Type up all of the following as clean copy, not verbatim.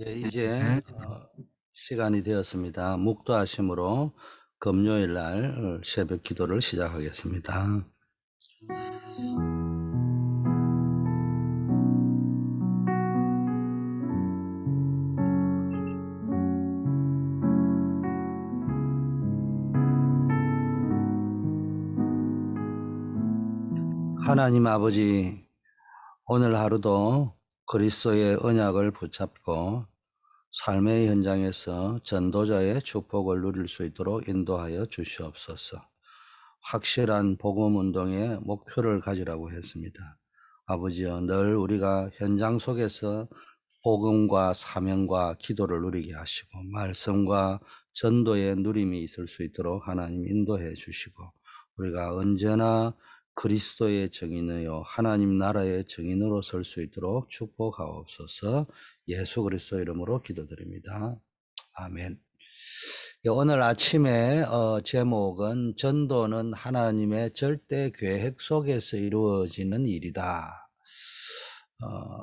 예, 이제 네. 시간이 되었습니다. 묵도하심으로 금요일 날 새벽 기도를 시작하겠습니다. 하나님 아버지, 오늘 하루도 그리스도의 언약을 붙잡고 삶의 현장에서 전도자의 축복을 누릴 수 있도록 인도하여 주시옵소서. 확실한 복음 운동의 목표를 가지라고 했습니다. 아버지여, 늘 우리가 현장 속에서 복음과 사명과 기도를 누리게 하시고 말씀과 전도의 누림이 있을 수 있도록 하나님 인도해 주시고, 우리가 언제나 그리스도의 증인이요 하나님 나라의 증인으로 설 수 있도록 축복하옵소서. 예수 그리스도 이름으로 기도드립니다. 아멘. 오늘 아침에 제목은 전도는 하나님의 절대 계획 속에서 이루어지는 일이다.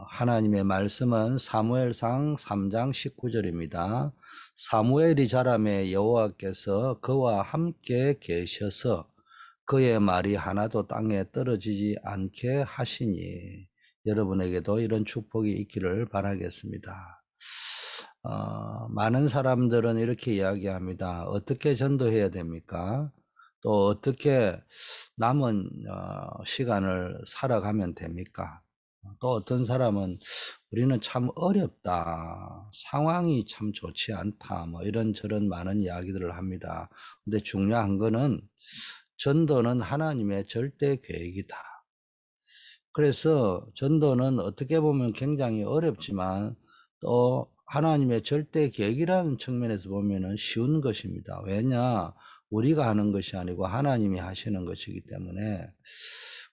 하나님의 말씀은 사무엘상 3장 19절입니다. 사무엘이 자라매 여호와께서 그와 함께 계셔서 그의 말이 하나도 땅에 떨어지지 않게 하시니, 여러분에게도 이런 축복이 있기를 바라겠습니다. 많은 사람들은 이렇게 이야기합니다. 어떻게 전도해야 됩니까? 또 어떻게 남은 시간을 살아가면 됩니까? 또 어떤 사람은 우리는 참 어렵다, 상황이 참 좋지 않다, 뭐 이런저런 많은 이야기들을 합니다. 근데 중요한 거는 전도는 하나님의 절대 계획이다. 그래서 전도는 어떻게 보면 굉장히 어렵지만 또 하나님의 절대 계획이라는 측면에서 보면은 쉬운 것입니다. 왜냐? 우리가 하는 것이 아니고 하나님이 하시는 것이기 때문에.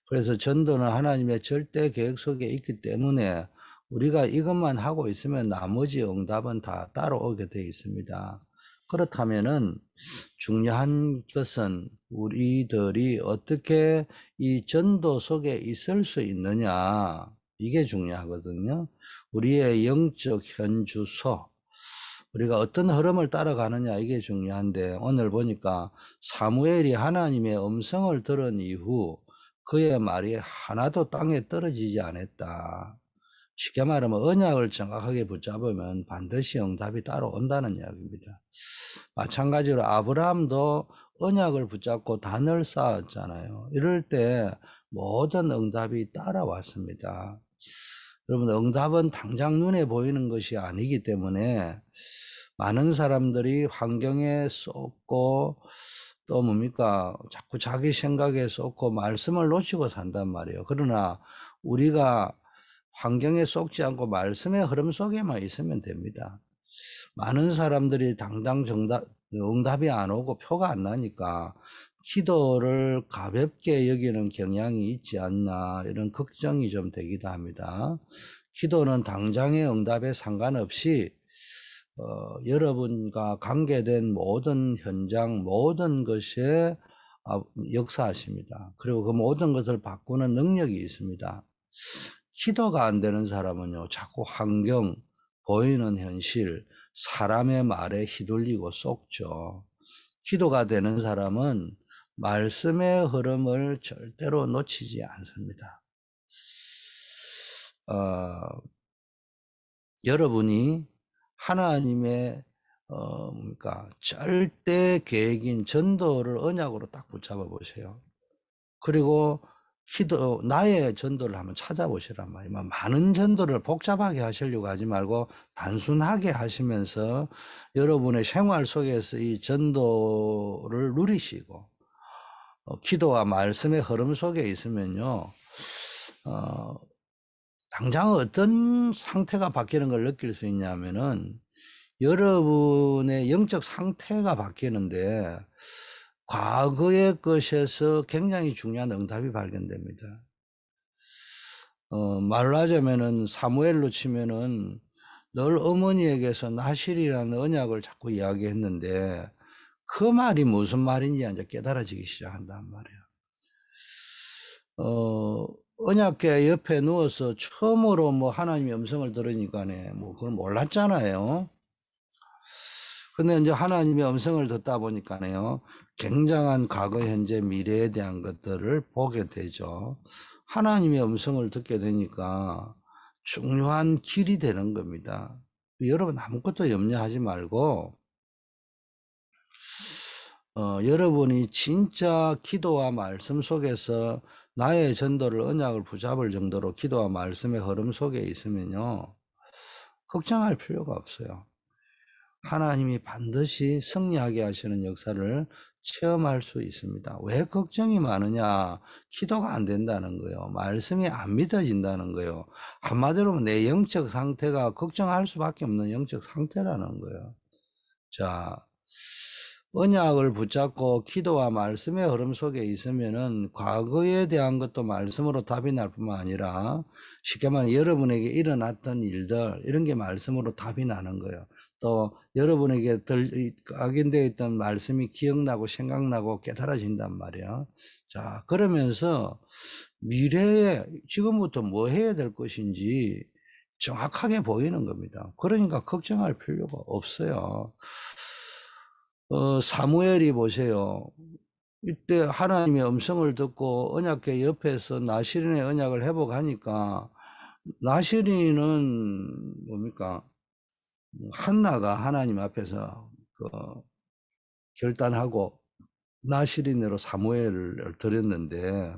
그래서 전도는 하나님의 절대 계획 속에 있기 때문에 우리가 이것만 하고 있으면 나머지 응답은 다 따라오게 되어 있습니다. 그렇다면은 중요한 것은 우리들이 어떻게 이 전도 속에 있을 수 있느냐, 이게 중요하거든요. 우리의 영적 현주소, 우리가 어떤 흐름을 따라가느냐, 이게 중요한데, 오늘 보니까 사무엘이 하나님의 음성을 들은 이후 그의 말이 하나도 땅에 떨어지지 않았다. 쉽게 말하면 언약을 정확하게 붙잡으면 반드시 응답이 따라온다는 이야기입니다. 마찬가지로 아브라함도 언약을 붙잡고 단을 쌓았잖아요. 이럴 때 모든 응답이 따라왔습니다. 여러분, 응답은 당장 눈에 보이는 것이 아니기 때문에 많은 사람들이 환경에 쏟고 또 뭡니까? 자꾸 자기 생각에 쏟고 말씀을 놓치고 산단 말이에요. 그러나 우리가 환경에 쏟지 않고 말씀의 흐름 속에만 있으면 됩니다. 많은 사람들이 당당 응답이 안 오고 표가 안 나니까 기도를 가볍게 여기는 경향이 있지 않나, 이런 걱정이 좀 되기도 합니다. 기도는 당장의 응답에 상관없이 여러분과 관계된 모든 현장, 모든 것에 역사하십니다. 그리고 그 모든 것을 바꾸는 능력이 있습니다. 기도가 안 되는 사람은요, 자꾸 환경, 보이는 현실, 사람의 말에 휘둘리고 쏙죠. 기도가 되는 사람은 말씀의 흐름을 절대로 놓치지 않습니다. 여러분이 하나님의 그러니까 절대 계획인 전도를 언약으로 딱 붙잡아 보세요. 그리고 나의 전도를 한번 찾아보시란 말이에요. 많은 전도를 복잡하게 하시려고 하지 말고 단순하게 하시면서 여러분의 생활 속에서 이 전도를 누리시고 기도와 말씀의 흐름 속에 있으면요, 당장 어떤 상태가 바뀌는 걸 느낄 수 있냐면은 여러분의 영적 상태가 바뀌는데 과거의 것에서 굉장히 중요한 응답이 발견됩니다. 말로 하자면은 사무엘로 치면은 늘 어머니에게서 나실이라는 언약을 자꾸 이야기했는데 그 말이 무슨 말인지 이제 깨달아지기 시작한단 말이에요. 언약궤 옆에 누워서 처음으로 뭐 하나님의 음성을 들으니까네, 뭐 그걸 몰랐잖아요. 근데 이제 하나님의 음성을 듣다 보니까네요, 굉장한 과거, 현재, 미래에 대한 것들을 보게 되죠. 하나님의 음성을 듣게 되니까 중요한 길이 되는 겁니다. 여러분 아무것도 염려하지 말고, 여러분이 진짜 기도와 말씀 속에서 나의 전도를 언약을 붙잡을 정도로 기도와 말씀의 흐름 속에 있으면요, 걱정할 필요가 없어요. 하나님이 반드시 승리하게 하시는 역사를 체험할 수 있습니다. 왜 걱정이 많으냐? 기도가 안 된다는 거예요. 말씀이 안 믿어진다는 거예요. 한마디로 내 영적 상태가 걱정할 수밖에 없는 영적 상태라는 거예요. 자, 언약을 붙잡고 기도와 말씀의 흐름 속에 있으면은 과거에 대한 것도 말씀으로 답이 날 뿐만 아니라 쉽게 말하면 여러분에게 일어났던 일들, 이런 게 말씀으로 답이 나는 거예요. 또 여러분에게 각인되어 있던 말씀이 기억나고 생각나고 깨달아진단 말이에요. 자, 그러면서 미래에 지금부터 뭐 해야 될 것인지 정확하게 보이는 겁니다. 그러니까 걱정할 필요가 없어요. 사무엘이 보세요. 이때 하나님의 음성을 듣고 언약궤 옆에서 나시린의 언약을 회복하니까, 나시린은 뭡니까? 한나가 하나님 앞에서 결단하고 나시린으로 사무엘을 드렸는데,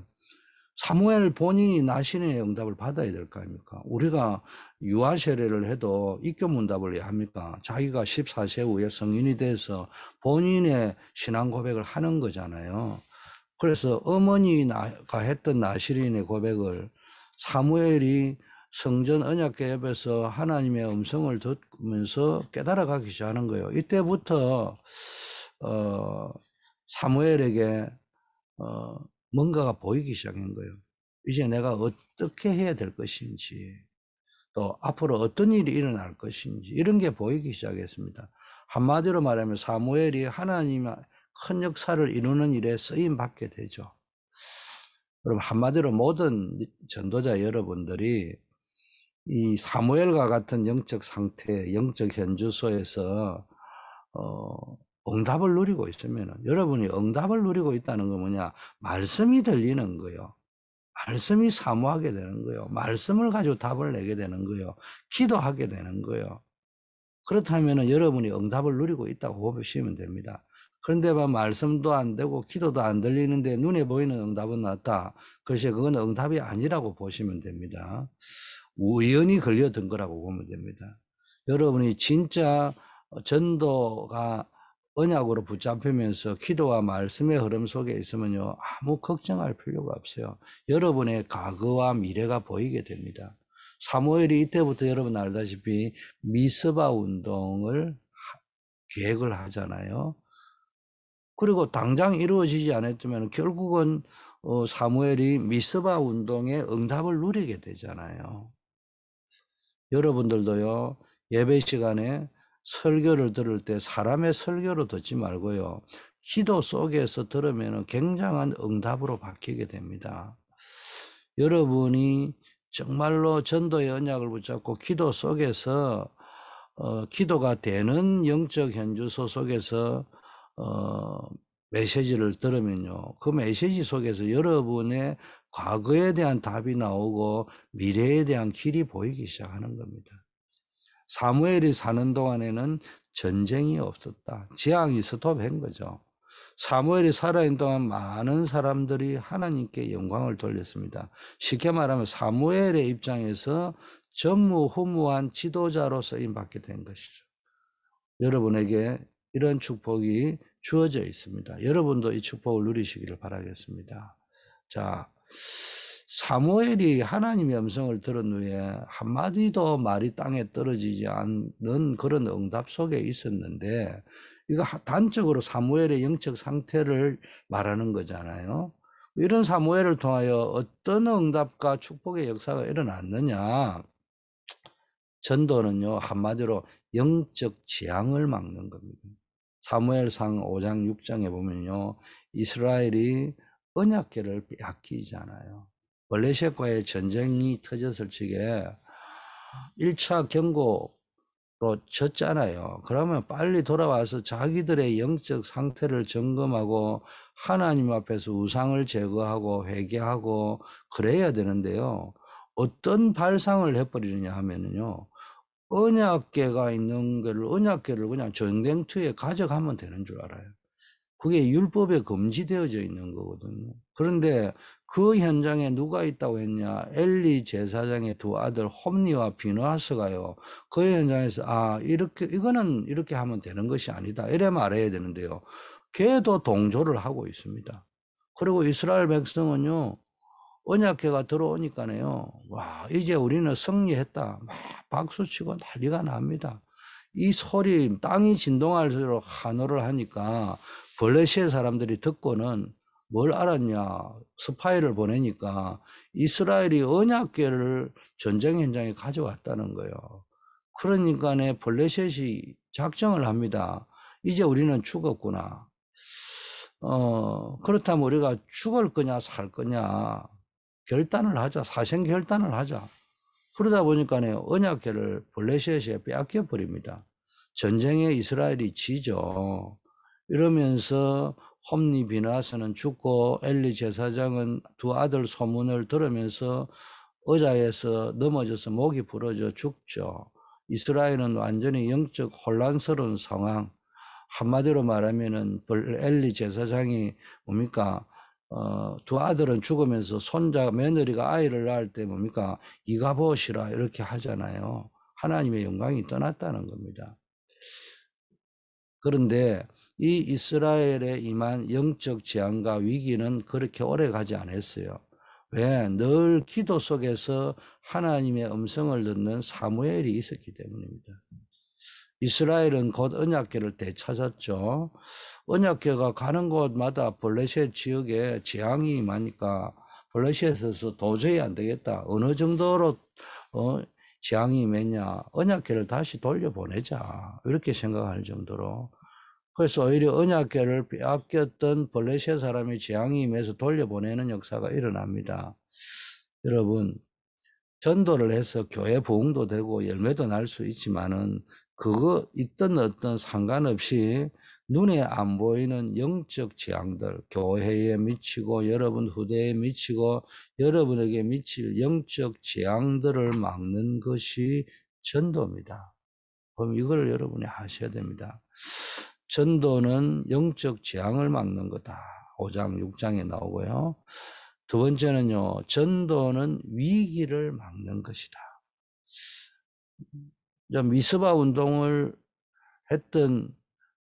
사무엘 본인이 나시린의 응답을 받아야 될 거 아닙니까? 우리가 유아 세례를 해도 입교 문답을 왜 합니까? 자기가 14세 후에 성인이 돼서 본인의 신앙 고백을 하는 거잖아요. 그래서 어머니가 했던 나시린의 고백을 사무엘이 성전 언약궤 옆에서 하나님의 음성을 듣면서 깨달아가기 시작하는 거예요. 이때부터 사무엘에게 뭔가가 보이기 시작한 거예요. 이제 내가 어떻게 해야 될 것인지, 또 앞으로 어떤 일이 일어날 것인지, 이런 게 보이기 시작했습니다. 한마디로 말하면 사무엘이 하나님의 큰 역사를 이루는 일에 쓰임 받게 되죠. 그럼 한마디로 모든 전도자 여러분들이 이 사무엘과 같은 영적 상태, 영적 현주소에서 응답을 누리고 있으면, 여러분이 응답을 누리고 있다는 건 뭐냐? 말씀이 들리는 거예요. 말씀이 사모하게 되는 거예요. 말씀을 가지고 답을 내게 되는 거예요. 기도하게 되는 거예요. 그렇다면 여러분이 응답을 누리고 있다고 보시면 됩니다. 그런데 말씀도 안 되고 기도도 안 들리는데 눈에 보이는 응답은 났다. 그것이 그건 응답이 아니라고 보시면 됩니다. 우연히 걸려든 거라고 보면 됩니다. 여러분이 진짜 전도가 언약으로 붙잡히면서 기도와 말씀의 흐름 속에 있으면요, 아무 걱정할 필요가 없어요. 여러분의 과거와 미래가 보이게 됩니다. 사무엘이 이때부터 여러분 알다시피 미스바 운동을 계획을 하잖아요. 그리고 당장 이루어지지 않았지만 결국은 사무엘이 미스바 운동의 응답을 누리게 되잖아요. 여러분들도요, 예배 시간에 설교를 들을 때 사람의 설교로 듣지 말고요, 기도 속에서 들으면 굉장한 응답으로 바뀌게 됩니다. 여러분이 정말로 전도의 언약을 붙잡고 기도 속에서 기도가 되는 영적 현주소 속에서 메시지를 들으면요, 그 메시지 속에서 여러분의 과거에 대한 답이 나오고 미래에 대한 길이 보이기 시작하는 겁니다. 사무엘이 사는 동안에는 전쟁이 없었다. 재앙이 스톱한 거죠. 사무엘이 살아있는 동안 많은 사람들이 하나님께 영광을 돌렸습니다. 쉽게 말하면 사무엘의 입장에서 전무후무한 지도자로 쓰임받게 된 것이죠. 여러분에게 이런 축복이 주어져 있습니다. 여러분도 이 축복을 누리시기를 바라겠습니다. 자, 사무엘이 하나님의 음성을 들은 후에 한마디도 말이 땅에 떨어지지 않는 그런 응답 속에 있었는데, 이거 단적으로 사무엘의 영적 상태를 말하는 거잖아요. 이런 사무엘을 통하여 어떤 응답과 축복의 역사가 일어났느냐? 전도는요, 한마디로 영적 재앙을 막는 겁니다. 사무엘상 5장 6장에 보면요, 이스라엘이 언약궤를 빼앗기잖아요. 블레셋과의 전쟁이 터졌을 적에 1차 경고로 졌잖아요. 그러면 빨리 돌아와서 자기들의 영적 상태를 점검하고 하나님 앞에서 우상을 제거하고 회개하고 그래야 되는데요. 어떤 발상을 해버리느냐 하면은요. 언약궤가 있는 거를 언약궤를 그냥 전쟁터에 가져가면 되는 줄 알아요. 그게 율법에 금지되어져 있는 거거든요. 그런데 그 현장에 누가 있다고 했냐? 엘리 제사장의 두 아들 홈니와 비느하스가요. 그 현장에서 이거는 이렇게 하면 되는 것이 아니다. 이래 말해야 되는데요. 걔도 동조를 하고 있습니다. 그리고 이스라엘 백성은요. 언약궤가 들어오니까요. 와, 이제 우리는 승리했다. 막 박수치고 난리가 납니다. 이 소리, 땅이 진동할수록 환호를 하니까 블레셋 사람들이 듣고는 뭘 알았냐. 스파이를 보내니까 이스라엘이 언약궤를 전쟁 현장에 가져왔다는 거예요. 그러니까 블레셋이 작정을 합니다. 이제 우리는 죽었구나. 그렇다면 우리가 죽을 거냐 살 거냐 결단을 하자. 사생 결단을 하자. 그러다 보니까요, 언약궤를 블레셋에 빼앗겨 버립니다. 전쟁에 이스라엘이 지죠. 이러면서 홈니 비나스는 죽고 엘리 제사장은 두 아들 소문을 들으면서 의자에서 넘어져서 목이 부러져 죽죠. 이스라엘은 완전히 영적 혼란스러운 상황. 한마디로 말하면은 엘리 제사장이 뭡니까? 두 아들은 죽으면서 손자 며느리가 아이를 낳을 때 뭡니까? 이가보시라 이렇게 하잖아요. 하나님의 영광이 떠났다는 겁니다. 그런데 이 이스라엘에 임한 영적 재앙과 위기는 그렇게 오래 가지 않았어요. 왜? 늘 기도 속에서 하나님의 음성을 듣는 사무엘이 있었기 때문입니다. 이스라엘은 곧 언약궤를 되찾았죠. 언약궤가 가는 곳마다 블레셋 지역에 재앙이 임하니까 블레셋에서 도저히 안 되겠다. 어느 정도로 재앙이 임했냐. 언약궤를 다시 돌려보내자. 이렇게 생각할 정도로. 그래서 오히려 언약궤를 빼앗겼던 블레셋 사람이 재앙이 임해서 돌려보내는 역사가 일어납니다. 여러분, 전도를 해서 교회 부흥도 되고 열매도 날 수 있지만은 그거 있던 어떤 상관없이 눈에 안 보이는 영적 재앙들, 교회에 미치고 여러분 후대에 미치고 여러분에게 미칠 영적 재앙들을 막는 것이 전도입니다. 그럼 이걸 여러분이 하셔야 됩니다. 전도는 영적 재앙을 막는 거다. 5장, 6장에 나오고요. 두 번째는요, 전도는 위기를 막는 것이다. 미스바 운동을 했던,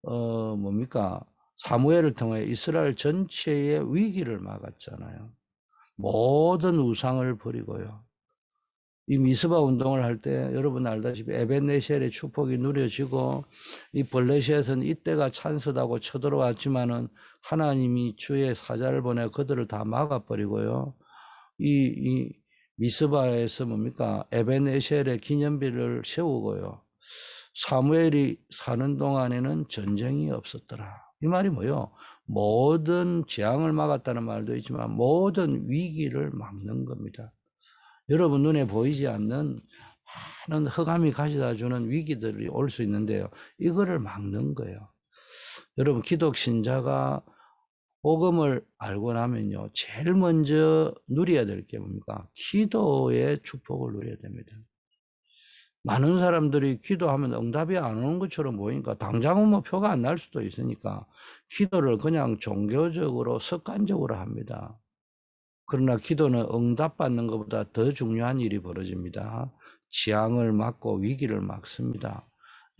뭡니까? 사무엘을 통해 이스라엘 전체의 위기를 막았잖아요. 모든 우상을 버리고요. 이 미스바 운동을 할 때 여러분 알다시피 에벤네셀의 축복이 누려지고 이 블레셋은 이때가 찬스다고 쳐들어왔지만은 하나님이 주의 사자를 보내 그들을 다 막아버리고요. 이 미스바에서 뭡니까? 에벤네셀의 기념비를 세우고요. 사무엘이 사는 동안에는 전쟁이 없었더라. 이 말이 뭐요? 모든 재앙을 막았다는 말도 있지만 모든 위기를 막는 겁니다. 여러분 눈에 보이지 않는 많은 흑암이 가져다 주는 위기들이 올 수 있는데요. 이거를 막는 거예요. 여러분 기독 신자가 복음을 알고 나면요. 제일 먼저 누려야 될 게 뭡니까? 기도의 축복을 누려야 됩니다. 많은 사람들이 기도하면 응답이 안 오는 것처럼 보이니까 당장은 뭐 표가 안 날 수도 있으니까 기도를 그냥 종교적으로 습관적으로 합니다. 그러나 기도는 응답받는 것보다 더 중요한 일이 벌어집니다. 재앙을 막고 위기를 막습니다.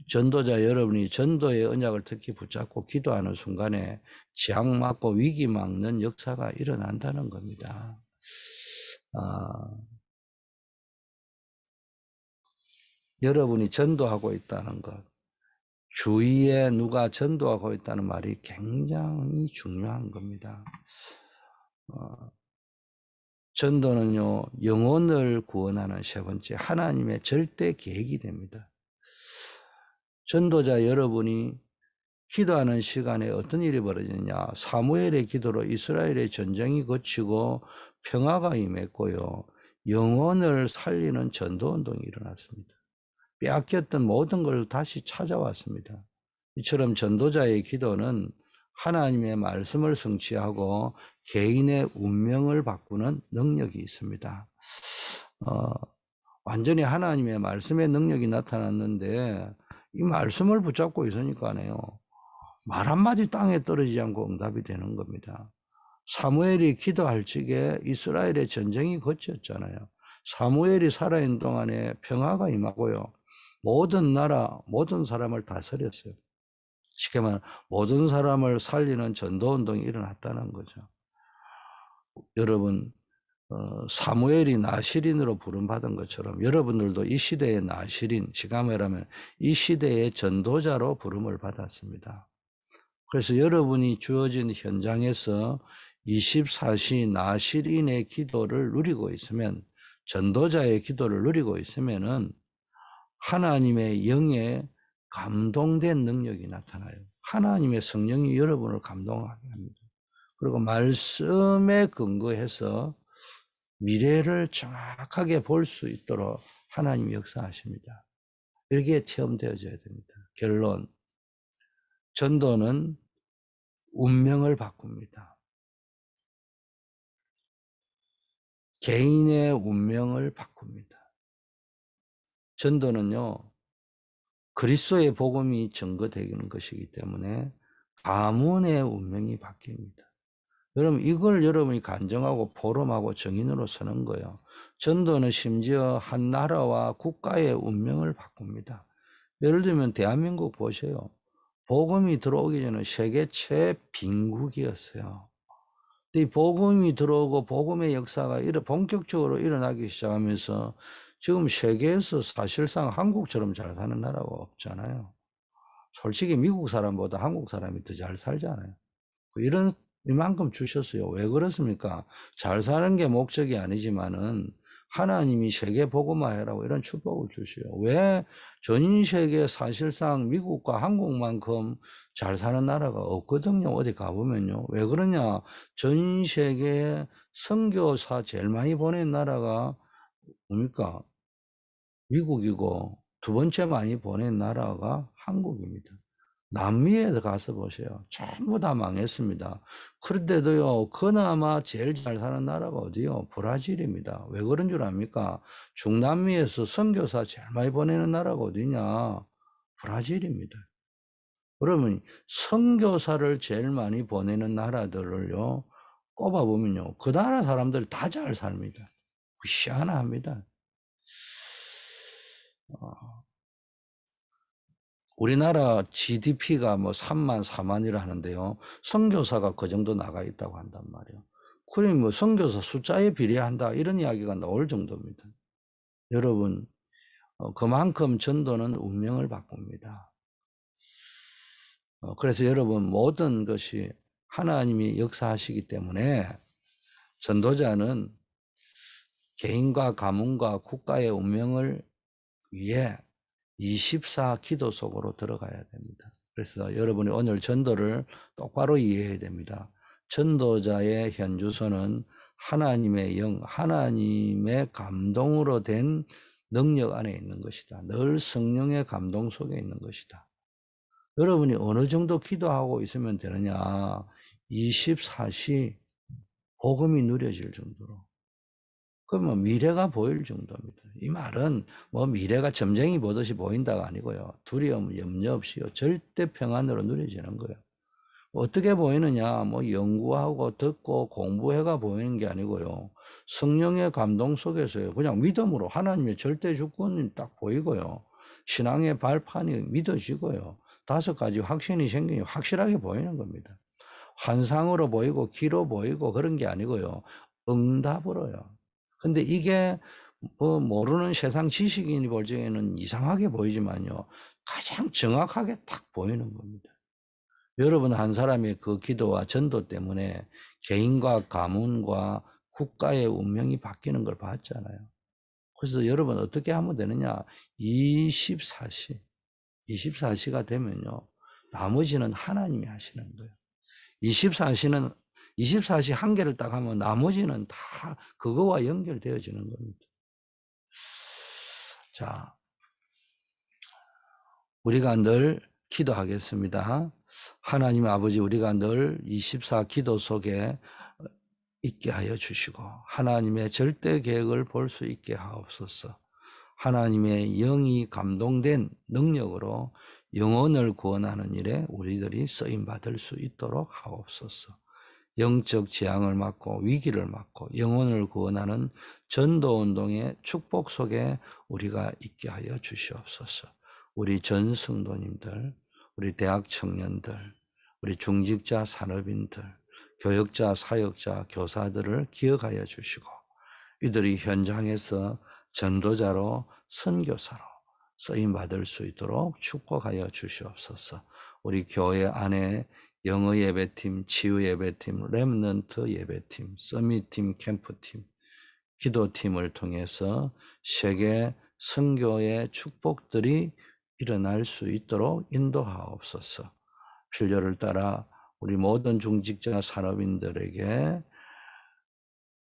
전도자 여러분이 전도의 언약을 특히 붙잡고 기도하는 순간에 재앙 막고 위기 막는 역사가 일어난다는 겁니다. 여러분이 전도하고 있다는 것, 주위에 누가 전도하고 있다는 말이 굉장히 중요한 겁니다. 전도는요, 영혼을 구원하는 세 번째 하나님의 절대 계획이 됩니다. 전도자 여러분이 기도하는 시간에 어떤 일이 벌어지느냐? 사무엘의 기도로 이스라엘의 전쟁이 거치고 평화가 임했고요. 영혼을 살리는 전도운동이 일어났습니다. 빼앗겼던 모든 걸 다시 찾아왔습니다. 이처럼 전도자의 기도는 하나님의 말씀을 성취하고 개인의 운명을 바꾸는 능력이 있습니다. 완전히 하나님의 말씀의 능력이 나타났는데 이 말씀을 붙잡고 있으니까요. 말 한마디 땅에 떨어지지 않고 응답이 되는 겁니다. 사무엘이 기도할 적에 이스라엘의 전쟁이 거쳤잖아요. 사무엘이 살아있는 동안에 평화가 임하고요. 모든 나라, 모든 사람을 다스렸어요. 쉽게 말하면 모든 사람을 살리는 전도운동이 일어났다는 거죠. 여러분, 사무엘이 나시린으로 부름받은 것처럼 여러분들도 이 시대의 나시린, 시가메라면 이 시대의 전도자로 부름을 받았습니다. 그래서 여러분이 주어진 현장에서 24시 나시린의 기도를 누리고 있으면, 전도자의 기도를 누리고 있으면은 하나님의 영에 감동된 능력이 나타나요. 하나님의 성령이 여러분을 감동하게 합니다. 그리고 말씀에 근거해서 미래를 정확하게 볼 수 있도록 하나님이 역사하십니다. 이렇게 체험되어져야 됩니다. 결론, 전도는 운명을 바꿉니다. 개인의 운명을 바꿉니다. 전도는요, 그리스도의 복음이 증거되는 것이기 때문에 가문의 운명이 바뀝니다. 여러분, 이걸 여러분이 간증하고 포럼하고 증인으로 서는 거예요. 전도는 심지어 한 나라와 국가의 운명을 바꿉니다. 예를 들면 대한민국 보세요. 복음이 들어오기 전에 세계 최빈국이었어요. 이 복음이 들어오고 복음의 역사가 본격적으로 일어나기 시작하면서 지금 세계에서 사실상 한국처럼 잘 사는 나라가 없잖아요. 솔직히 미국 사람보다 한국 사람이 더 잘 살잖아요. 이런 이만큼 주셨어요. 왜 그렇습니까? 잘 사는 게 목적이 아니지만은 하나님이 세계 복음화해라고 이런 축복을 주셔요. 왜 전 세계 사실상 미국과 한국만큼 잘 사는 나라가 없거든요. 어디 가보면요. 왜 그러냐? 전 세계에 선교사 제일 많이 보낸 나라가 뭡니까? 미국이고 두 번째 많이 보낸 나라가 한국입니다. 남미에 가서 보세요. 전부 다 망했습니다. 그런데도요, 그나마 제일 잘 사는 나라가 어디요? 브라질입니다. 왜 그런 줄 압니까? 중남미에서 선교사 제일 많이 보내는 나라가 어디냐? 브라질입니다. 그러면 선교사를 제일 많이 보내는 나라들을요, 꼽아보면요, 그 나라 사람들 다 잘 삽니다. 희한합니다. 우리나라 GDP가 뭐 3만, 4만이라 하는데요. 선교사가 그 정도 나가 있다고 한단 말이에요. 그러니 뭐 선교사 숫자에 비례한다 이런 이야기가 나올 정도입니다. 여러분, 그만큼 전도는 운명을 바꿉니다. 그래서 여러분 모든 것이 하나님이 역사하시기 때문에 전도자는 개인과 가문과 국가의 운명을 위해 24 기도 속으로 들어가야 됩니다. 그래서 여러분이 오늘 전도를 똑바로 이해해야 됩니다. 전도자의 현주소는 하나님의 영, 하나님의 감동으로 된 능력 안에 있는 것이다. 늘 성령의 감동 속에 있는 것이다. 여러분이 어느 정도 기도하고 있으면 되느냐? 24시 복음이 누려질 정도로. 그러면 미래가 보일 정도입니다. 이 말은 뭐 미래가 점쟁이 보듯이 보인다가 아니고요. 두려움, 염려 없이요. 절대 평안으로 누려지는 거예요. 어떻게 보이느냐? 뭐 연구하고 듣고 공부해가 보이는 게 아니고요. 성령의 감동 속에서요. 그냥 믿음으로 하나님의 절대 주권이 딱 보이고요. 신앙의 발판이 믿어지고요. 5가지 확신이 생기니 확실하게 보이는 겁니다. 환상으로 보이고 기로 보이고 그런 게 아니고요. 응답으로요. 근데 이게 뭐 모르는 세상 지식인이 볼 적에는 이상하게 보이지만요. 가장 정확하게 딱 보이는 겁니다. 여러분 한 사람의 그 기도와 전도 때문에 개인과 가문과 국가의 운명이 바뀌는 걸 봤잖아요. 그래서 여러분 어떻게 하면 되느냐? 24시가 되면요. 나머지는 하나님이 하시는 거예요. 24시는 24시 한 개를 딱 하면 나머지는 다 그거와 연결되어지는 겁니다. 자, 우리가 늘 기도하겠습니다. 하나님 아버지, 우리가 늘 24 기도 속에 있게 하여 주시고 하나님의 절대 계획을 볼 수 있게 하옵소서. 하나님의 영이 감동된 능력으로 영혼을 구원하는 일에 우리들이 쓰임받을 수 있도록 하옵소서. 영적 재앙을 막고 위기를 막고 영혼을 구원하는 전도운동의 축복 속에 우리가 있게 하여 주시옵소서. 우리 전 성도님들, 우리 대학 청년들, 우리 중직자 산업인들, 교역자, 사역자, 교사들을 기억하여 주시고 이들이 현장에서 전도자로 선교사로 쓰임받을 수 있도록 축복하여 주시옵소서. 우리 교회 안에 영어 예배팀, 치유 예배팀, 렘넌트 예배팀, 서밋팀, 캠프팀, 기도팀을 통해서 세계 선교의 축복들이 일어날 수 있도록 인도하옵소서. 필요를 따라 우리 모든 중직자 산업인들에게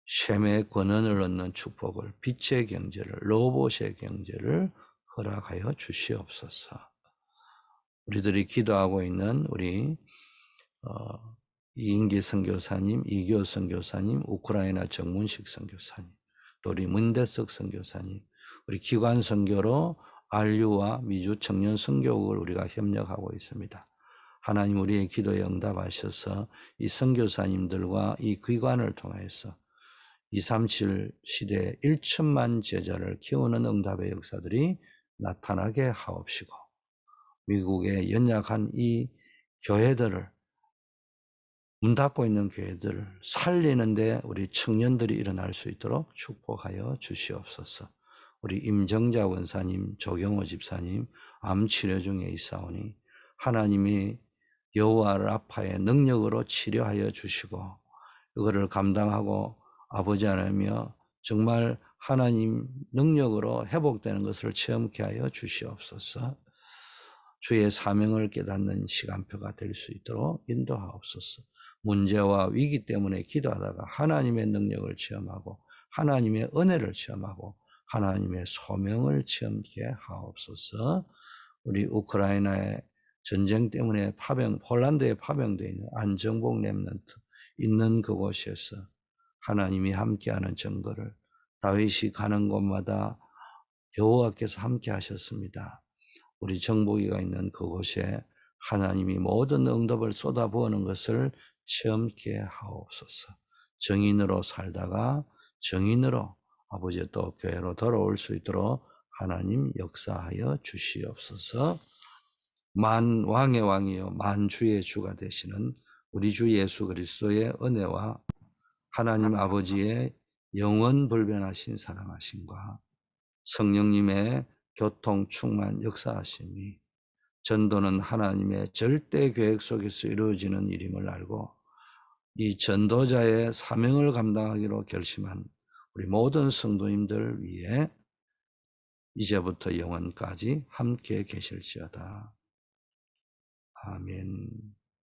셈의 권한을 얻는 축복을, 빛의 경제를, 로봇의 경제를 허락하여 주시옵소서. 우리들이 기도하고 있는 우리 이인기 선교사님, 이교 선교사님, 우크라이나 정문식 선교사님, 또 우리 문대석 선교사님, 우리 기관 선교로 RU와 미주 청년 선교국을 우리가 협력하고 있습니다. 하나님 우리의 기도에 응답하셔서 이 선교사님들과 이 기관을 통해서 237 시대에 1천만 제자를 키우는 응답의 역사들이 나타나게 하옵시고 미국의 연약한 이 교회들을 문 닫고 있는 교회들을 살리는데 우리 청년들이 일어날 수 있도록 축복하여 주시옵소서. 우리 임정자 원사님, 조경호 집사님 암 치료 중에 있사오니 하나님이 여호와 라파의 능력으로 치료하여 주시고 이거를 감당하고 아버지 하나님이여 정말 하나님 능력으로 회복되는 것을 체험케 하여 주시옵소서. 주의 사명을 깨닫는 시간표가 될 수 있도록 인도하옵소서. 문제와 위기 때문에 기도하다가 하나님의 능력을 체험하고 하나님의 은혜를 체험하고 하나님의 소명을 체험케 하옵소서. 우리 우크라이나의 전쟁 때문에 폴란드에 파병되어 있는 안정복 렘넌트 있는 그곳에서 하나님이 함께하는 증거를 다윗이 가는 곳마다 여호와께서 함께 하셨습니다. 우리 정복이가 있는 그곳에 하나님이 모든 응답을 쏟아부으는 것을 체험케 하옵소서. 정인으로 살다가 정인으로 아버지 또 교회로 돌아올 수 있도록 하나님 역사하여 주시옵소서. 만왕의 왕이요 만주의 주가 되시는 우리 주 예수 그리스도의 은혜와 하나님 아버지의 영원 불변하신 사랑하심과 성령님의 교통 충만 역사하심이 전도는 하나님의 절대 계획 속에서 이루어지는 일임을 알고 이 전도자의 사명을 감당하기로 결심한 우리 모든 성도님들 위해 이제부터 영원까지 함께 계실지어다. 아멘.